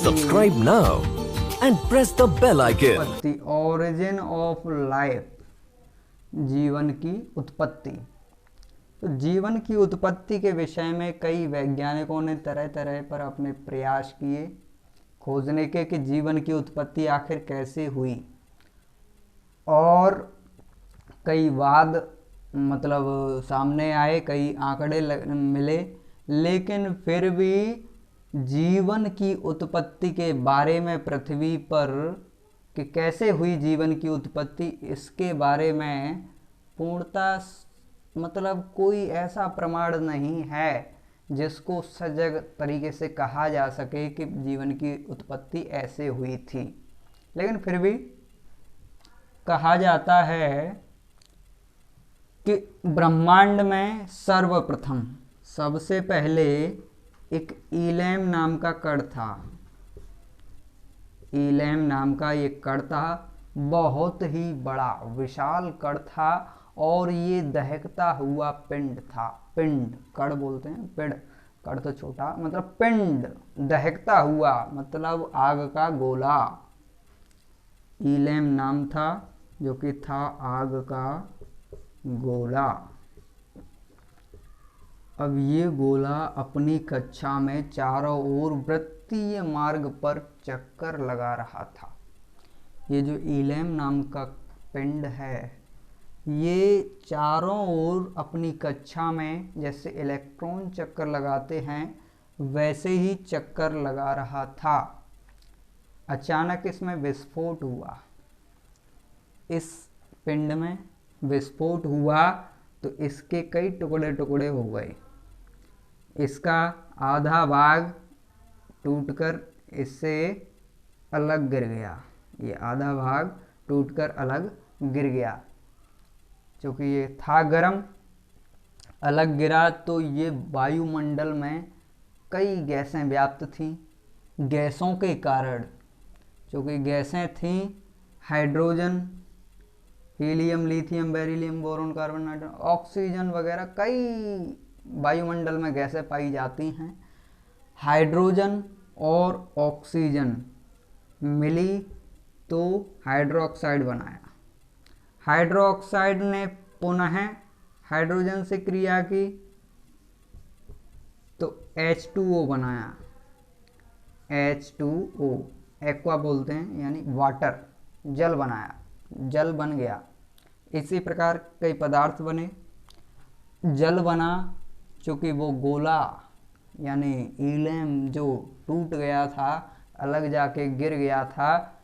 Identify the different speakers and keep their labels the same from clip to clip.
Speaker 1: Subscribe now and press the bell icon.
Speaker 2: उत्पत्ति, origin of life, जीवन की उत्पत्ति। तो जीवन की उत्पत्ति के विषय में कई वैज्ञानिकों ने तरह तरह पर अपने प्रयास किए खोजने के कि जीवन की उत्पत्ति आखिर कैसे हुई, और कई वाद सामने आए, कई आंकड़े मिले, लेकिन फिर भी जीवन की उत्पत्ति के बारे में पृथ्वी पर कि कैसे हुई जीवन की उत्पत्ति, इसके बारे में पूर्णतः कोई ऐसा प्रमाण नहीं है जिसको सजग तरीके से कहा जा सके कि जीवन की उत्पत्ति ऐसे हुई थी। लेकिन फिर भी कहा जाता है कि ब्रह्मांड में सर्वप्रथम सबसे पहले एक ईलैम नाम का कण था। ईलैम नाम का ये कण था, बहुत ही बड़ा विशाल कण था, और ये दहकता हुआ पिंड था। पिंड, कण बोलते हैं पिंड, कण तो छोटा, पिंड, दहकता हुआ आग का गोला। ईलैम नाम था, जो कि था आग का गोला। अब ये गोला अपनी कक्षा में चारों ओर वृत्तीय मार्ग पर चक्कर लगा रहा था। ये जो ईलैम नाम का पिंड है, ये चारों ओर अपनी कक्षा में जैसे इलेक्ट्रॉन चक्कर लगाते हैं वैसे ही चक्कर लगा रहा था। अचानक इसमें विस्फोट हुआ। इस पिंड में विस्फोट हुआ तो इसके कई टुकड़े टुकड़े हो गए। इसका आधा भाग टूटकर इससे अलग गिर गया। ये आधा भाग टूटकर अलग गिर गया। क्योंकि ये था गर्म, अलग गिरा तो ये वायुमंडल में कई गैसें व्याप्त थीं। गैसों के कारण, क्योंकि गैसें थीं hydrogen, helium, lithium, beryllium, boron, carbon, nitrogen, oxygen वगैरह कई वायुमंडल में गैसें पाई जाती हैं। हाइड्रोजन और ऑक्सीजन मिली तो हाइड्रोक्साइड बनाया। हाइड्रोक्साइड ने पुनः हाइड्रोजन से क्रिया की तो H2O बनाया। H2O एक्वा बोलते हैं, यानी वाटर, जल बनाया, जल बन गया। इसी प्रकार कई पदार्थ बने। जल बना, चूँकि वो गोला यानी ईलैम जो टूट गया था, अलग जाके गिर गया था,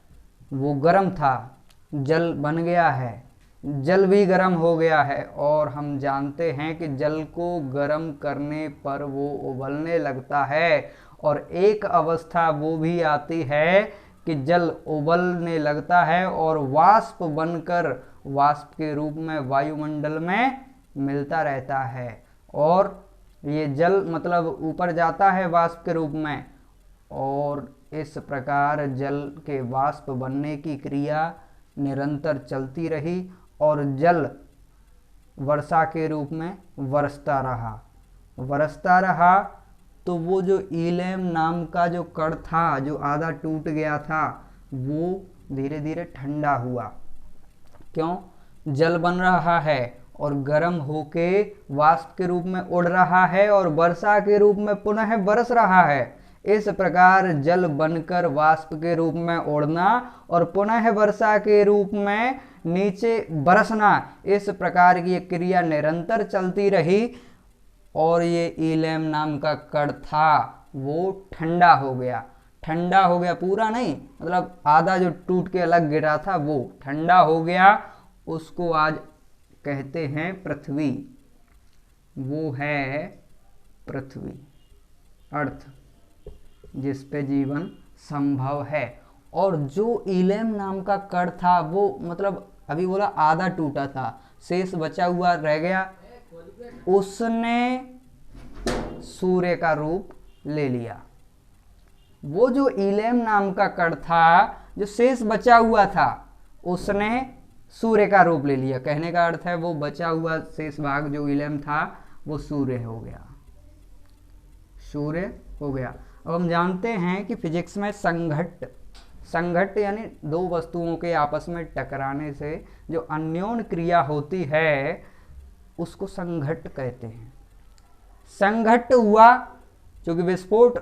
Speaker 2: वो गर्म था, जल बन गया है। जल भी गर्म हो गया है, और हम जानते हैं कि जल को गर्म करने पर वो उबलने लगता है, और एक अवस्था वो भी आती है कि जल उबलने लगता है और वाष्प बनकर वाष्प के रूप में वायुमंडल में मिलता रहता है, और ये जल ऊपर जाता है वाष्प के रूप में, और इस प्रकार जल के वाष्प बनने की क्रिया निरंतर चलती रही, और जल वर्षा के रूप में बरसता रहा। तो वो जो ईलैम नाम का जो कण था, जो आधा टूट गया था, वो धीरे धीरे ठंडा हुआ। क्यों? जल बन रहा है और गर्म होके वाष्प के रूप में उड़ रहा है, और वर्षा के रूप में पुनः बरस रहा है। इस प्रकार जल बनकर वाष्प के रूप में उड़ना और पुनः वर्षा के रूप में नीचे बरसना, इस प्रकार की क्रिया निरंतर चलती रही, और ये ईलैम नाम का कण था वो ठंडा हो गया। ठंडा हो गया, पूरा नहीं, आधा जो टूट के अलग गिरा था वो ठंडा हो गया। उसको आज कहते हैं पृथ्वी। वो है पृथ्वी, अर्थ, जिस पे जीवन संभव है। और जो ईलैम नाम का कण था वो अभी बोला आधा टूटा था, शेष बचा हुआ रह गया, उसने सूर्य का रूप ले लिया। वो जो ईलैम नाम का कण था, जो शेष बचा हुआ था, उसने सूर्य का रूप ले लिया। कहने का अर्थ है वो बचा हुआ शेष भाग जो ईलैम था वो सूर्य हो गया, सूर्य हो गया। अब हम जानते हैं कि फिजिक्स में संघट्ट यानी दो वस्तुओं के आपस में टकराने से जो अन्योन्य क्रिया होती है उसको संघट्ट कहते हैं। संघट्ट हुआ, क्योंकि विस्फोट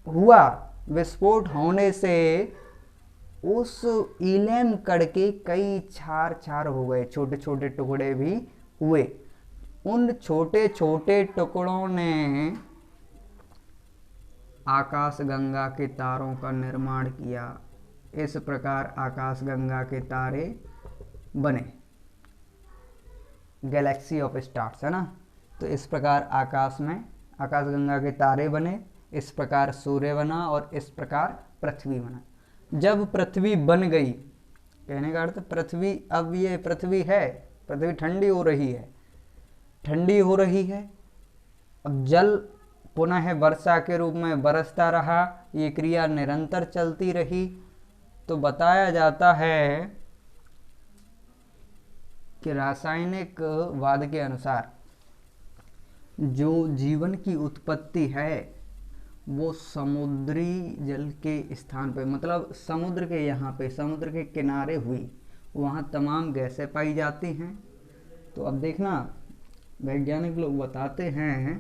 Speaker 2: हुआ, विस्फोट होने से उस ईलेम कण के कई क्षार हो गए, छोटे छोटे टुकड़े भी हुए। उन छोटे छोटे टुकड़ों ने आकाशगंगा के तारों का निर्माण किया। इस प्रकार आकाशगंगा के तारे बने, गैलेक्सी ऑफ स्टार्स, है ना। तो इस प्रकार आकाश में आकाशगंगा के तारे बने, इस प्रकार सूर्य बना और इस प्रकार पृथ्वी बना। जब पृथ्वी बन गई, कहने का अर्थ पृथ्वी, अब ये पृथ्वी है, पृथ्वी ठंडी हो रही है, ठंडी हो रही है। अब जल पुनः वर्षा के रूप में बरसता रहा, ये क्रिया निरंतर चलती रही। तो बताया जाता है कि रासायनिक वाद के अनुसार जो जीवन की उत्पत्ति है वो समुद्री जल के स्थान पे, मतलब समुद्र के यहाँ पे, समुद्र के किनारे हुई। वहाँ तमाम गैसें पाई जाती हैं। तो अब देखना, वैज्ञानिक लोग बताते हैं,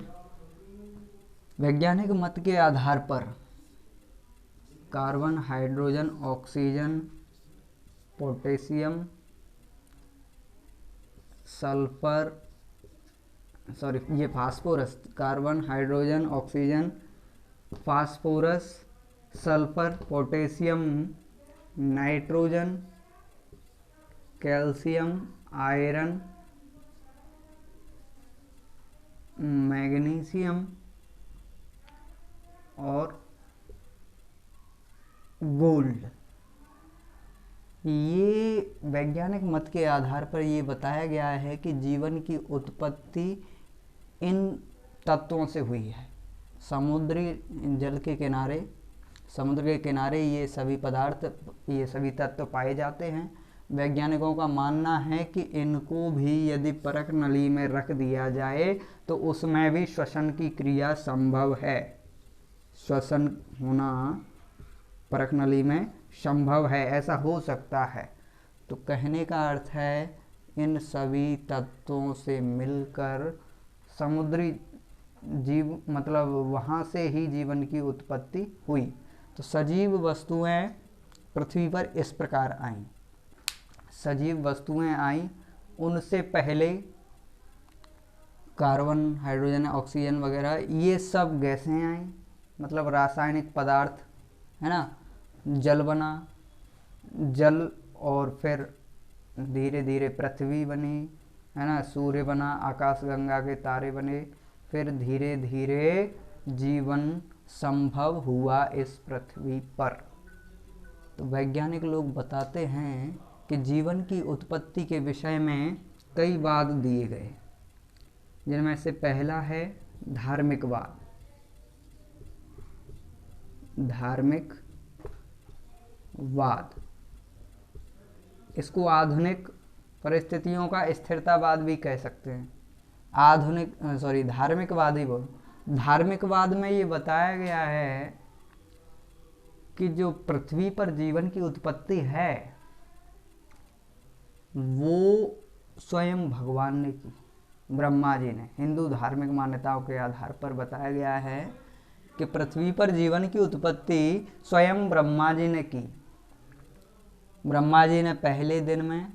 Speaker 2: वैज्ञानिक मत के आधार पर carbon, hydrogen, oxygen, potassium, sulphur, sorry ये phosphorus, carbon, hydrogen, oxygen, phosphorus, sulphur, potassium, nitrogen, calcium, iron, magnesium और गोल्ड, ये वैज्ञानिक मत के आधार पर ये बताया गया है कि जीवन की उत्पत्ति इन तत्वों से हुई है। समुद्री जल के किनारे, समुद्र के किनारे ये सभी पदार्थ, ये सभी तत्व पाए जाते हैं। वैज्ञानिकों का मानना है कि इनको भी यदि परख नली में रख दिया जाए तो उसमें भी श्वसन की क्रिया संभव है। श्वसन होना परख नली में संभव है, ऐसा हो सकता है। तो कहने का अर्थ है इन सभी तत्वों से मिलकर समुद्री जीव, मतलब वहाँ से ही जीवन की उत्पत्ति हुई। तो सजीव वस्तुएं पृथ्वी पर इस प्रकार आईं। सजीव वस्तुएं आईं, उनसे पहले कार्बन, हाइड्रोजन, ऑक्सीजन वगैरह ये सब गैसें आईं, मतलब रासायनिक पदार्थ, है ना। जल बना, जल, और फिर धीरे धीरे पृथ्वी बनी, है ना, सूर्य बना, आकाशगंगा के तारे बने, फिर धीरे धीरे जीवन संभव हुआ इस पृथ्वी पर। तो वैज्ञानिक लोग बताते हैं कि जीवन की उत्पत्ति के विषय में कई वाद दिए गए, जिनमें से पहला है धार्मिकवाद। धार्मिक वाद, इसको आधुनिक परिस्थितियों का स्थिरतावाद भी कह सकते हैं। धार्मिकवाद ही बोलो। धार्मिकवाद में ये बताया गया है कि जो पृथ्वी पर जीवन की उत्पत्ति है वो स्वयं भगवान ने की, ब्रह्मा जी ने। हिंदू धार्मिक मान्यताओं के आधार पर बताया गया है कि पृथ्वी पर जीवन की उत्पत्ति स्वयं ब्रह्मा जी ने की। ब्रह्मा जी ने पहले दिन में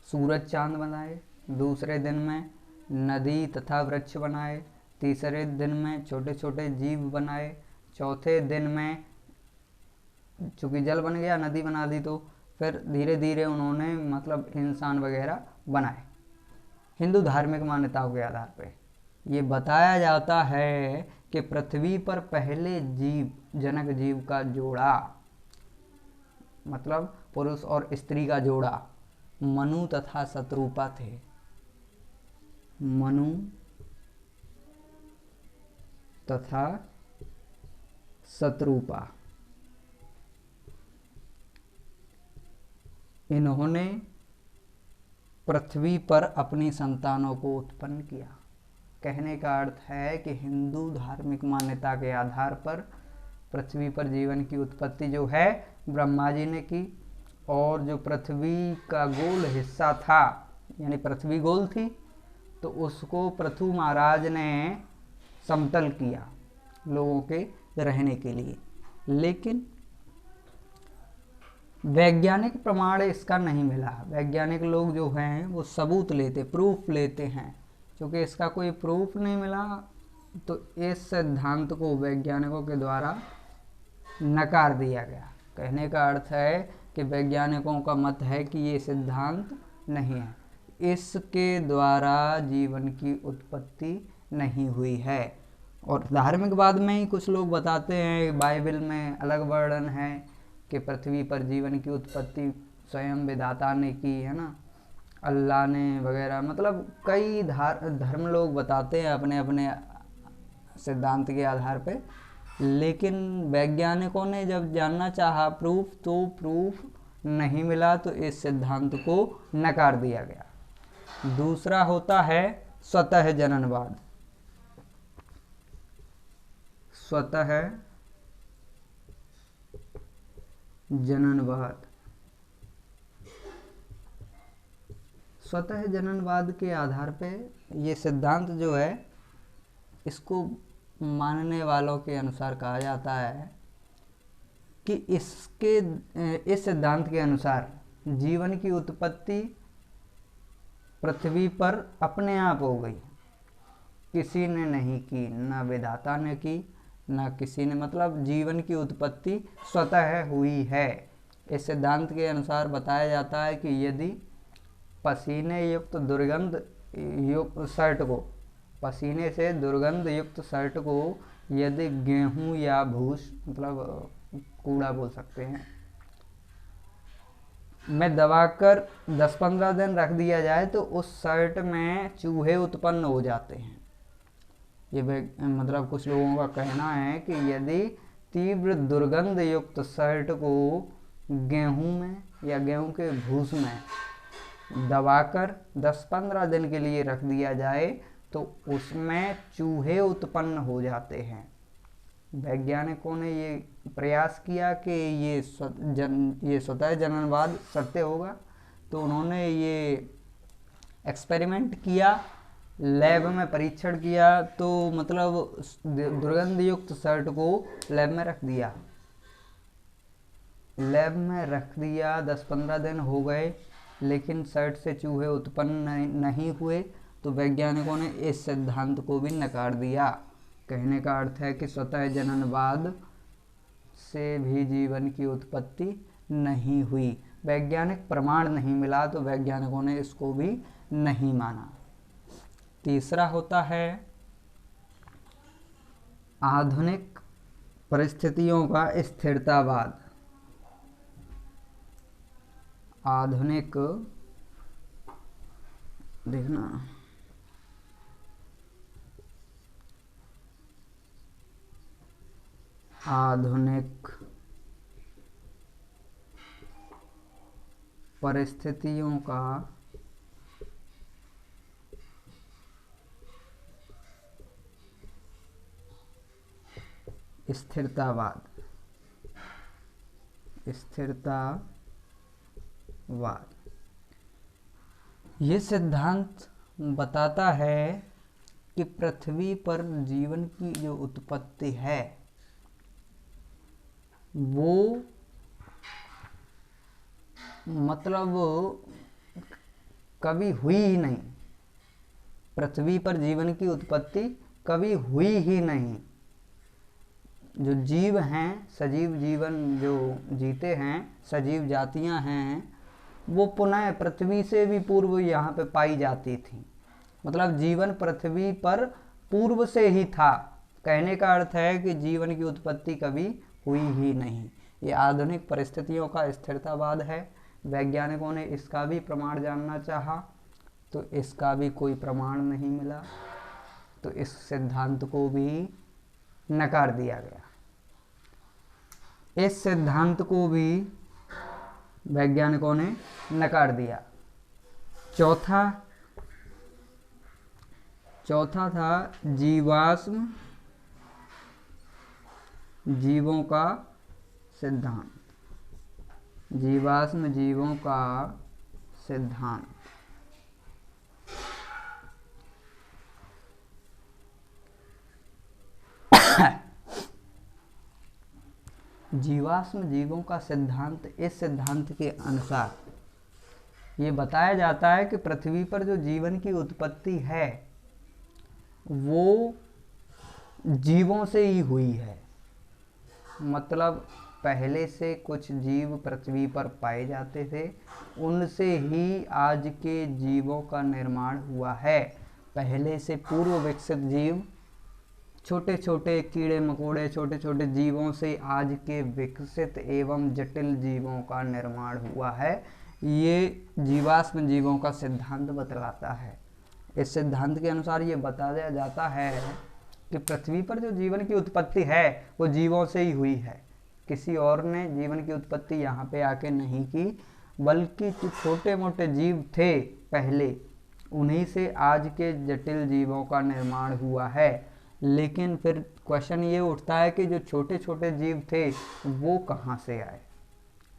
Speaker 2: सूरज चांद बनाए, दूसरे दिन में नदी तथा वृक्ष बनाए, तीसरे दिन में छोटे छोटे जीव बनाए, चौथे दिन में चूँकि जल बन गया, नदी बना दी, तो फिर धीरे धीरे उन्होंने मतलब इंसान वगैरह बनाए। हिंदू धार्मिक मान्यताओं के आधार पे ये बताया जाता है कि पृथ्वी पर पहले जीव, जनक जीव का जोड़ा, मतलब पुरुष और स्त्री का जोड़ा, मनु तथा शत्रुपा थे। मनु तथा शत्रुपा, इन्होंने पृथ्वी पर अपनी संतानों को उत्पन्न किया। कहने का अर्थ है कि हिंदू धार्मिक मान्यता के आधार पर पृथ्वी पर जीवन की उत्पत्ति जो है ब्रह्मा जी ने की, और जो पृथ्वी का गोल हिस्सा था, यानी पृथ्वी गोल थी, तो उसको पृथु महाराज ने समतल किया लोगों के रहने के लिए। लेकिन वैज्ञानिक प्रमाण इसका नहीं मिला। वैज्ञानिक लोग जो हैं वो सबूत लेते, प्रूफ लेते हैं। क्योंकि इसका कोई प्रूफ नहीं मिला तो इस सिद्धांत को वैज्ञानिकों के द्वारा नकार दिया गया। कहने का अर्थ है कि वैज्ञानिकों का मत है कि ये सिद्धांत नहीं है, इसके द्वारा जीवन की उत्पत्ति नहीं हुई है। और धार्मिकवाद में ही कुछ लोग बताते हैं, बाइबल में अलग वर्णन है कि पृथ्वी पर जीवन की उत्पत्ति स्वयं विधाता ने की, है ना, अल्लाह ने वगैरह। मतलब कई धर्म लोग बताते हैं अपने अपने सिद्धांत के आधार पे। लेकिन वैज्ञानिकों ने जब जानना चाहा प्रूफ, तो प्रूफ नहीं मिला, तो इस सिद्धांत को नकार दिया गया। दूसरा होता है स्वतः जननवाद। स्वतः जननवाद। स्वतः जननवाद के आधार पे ये सिद्धांत जो है, इसको मानने वालों के अनुसार कहा जाता है कि इस सिद्धांत के अनुसार जीवन की उत्पत्ति पृथ्वी पर अपने आप हो गई, किसी ने नहीं की, ना विधाता ने की, ना किसी ने। मतलब जीवन की उत्पत्ति स्वतः हुई है। इस सिद्धांत के अनुसार बताया जाता है कि यदि पसीने युक्त दुर्गंध युक्त शर्ट को, पसीने से दुर्गंध युक्त शर्ट को यदि गेहूं या भूस, मतलब कूड़ा बोल सकते हैं, में दबाकर 10-15 दिन रख दिया जाए तो उस शर्ट में चूहे उत्पन्न हो जाते हैं। ये मतलब कुछ लोगों का कहना है कि यदि तीव्र दुर्गंध युक्त शर्ट को गेहूं में या गेहूं के भूस में दबाकर 10-15 दिन के लिए रख दिया जाए तो उसमें चूहे उत्पन्न हो जाते हैं। वैज्ञानिकों ने ये प्रयास किया कि ये स्वतः जननवाद सत्य होगा, तो उन्होंने ये एक्सपेरिमेंट किया, लैब में परीक्षण किया। तो मतलब दुर्गंध युक्त शर्ट को लैब में रख दिया, 10-15 दिन हो गए, लेकिन शर्ट से चूहे उत्पन्न नहीं हुए, तो वैज्ञानिकों ने इस सिद्धांत को भी नकार दिया। कहने का अर्थ है कि स्वतः जननवाद से भी जीवन की उत्पत्ति नहीं हुई। वैज्ञानिक प्रमाण नहीं मिला तो वैज्ञानिकों ने इसको भी नहीं माना। तीसरा होता है आधुनिक परिस्थितियों का स्थिरतावाद। आधुनिक, देखना, आधुनिक परिस्थितियों का स्थिरतावाद। ये सिद्धांत बताता है कि पृथ्वी पर जीवन की जो उत्पत्ति है वो मतलब कभी हुई ही नहीं। पृथ्वी पर जीवन की उत्पत्ति कभी हुई ही नहीं। जो जीव हैं, सजीव जीवन जो जीते हैं, सजीव जातियां हैं, वो पुनः पृथ्वी से भी पूर्व यहाँ पे पाई जाती थी। मतलब जीवन पृथ्वी पर पूर्व से ही था। कहने का अर्थ है कि जीवन की उत्पत्ति कभी हुई ही नहीं। ये आधुनिक परिस्थितियों का स्थिरतावाद है। वैज्ञानिकों ने इसका भी प्रमाण जानना चाहा तो इसका भी कोई प्रमाण नहीं मिला, तो इस सिद्धांत को भी नकार दिया गया। इस सिद्धांत को भी वैज्ञानिकों ने नकार दिया। चौथा था जीवाश्म जीवों का सिद्धांत, जीवाश्म जीवों का सिद्धांत। जीवाश्म जीवों का सिद्धांत, इस सिद्धांत के अनुसार ये बताया जाता है कि पृथ्वी पर जो जीवन की उत्पत्ति है वो जीवों से ही हुई है। मतलब पहले से कुछ जीव पृथ्वी पर पाए जाते थे, उनसे ही आज के जीवों का निर्माण हुआ है। पहले से पूर्व विकसित जीव, छोटे छोटे कीड़े मकोड़े, छोटे छोटे जीवों से आज के विकसित एवं जटिल जीवों का निर्माण हुआ है। ये जीवाश्म जीवों का सिद्धांत बतलाता है। इस सिद्धांत के अनुसार ये बताया जाता है कि पृथ्वी पर जो जीवन की उत्पत्ति है वो जीवों से ही हुई है। किसी और ने जीवन की उत्पत्ति यहाँ पे आके नहीं की, बल्कि जो छोटे मोटे जीव थे पहले, उन्हीं से आज के जटिल जीवों का निर्माण हुआ है। लेकिन फिर क्वेश्चन ये उठता है कि जो छोटे छोटे जीव थे वो कहाँ से आए,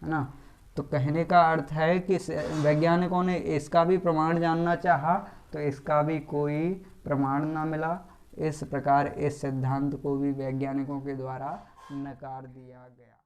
Speaker 2: है ना। तो कहने का अर्थ है कि वैज्ञानिकों ने इसका भी प्रमाण जानना चाहा तो इसका भी कोई प्रमाण ना मिला। इस प्रकार इस सिद्धांत को भी वैज्ञानिकों के द्वारा नकार दिया गया।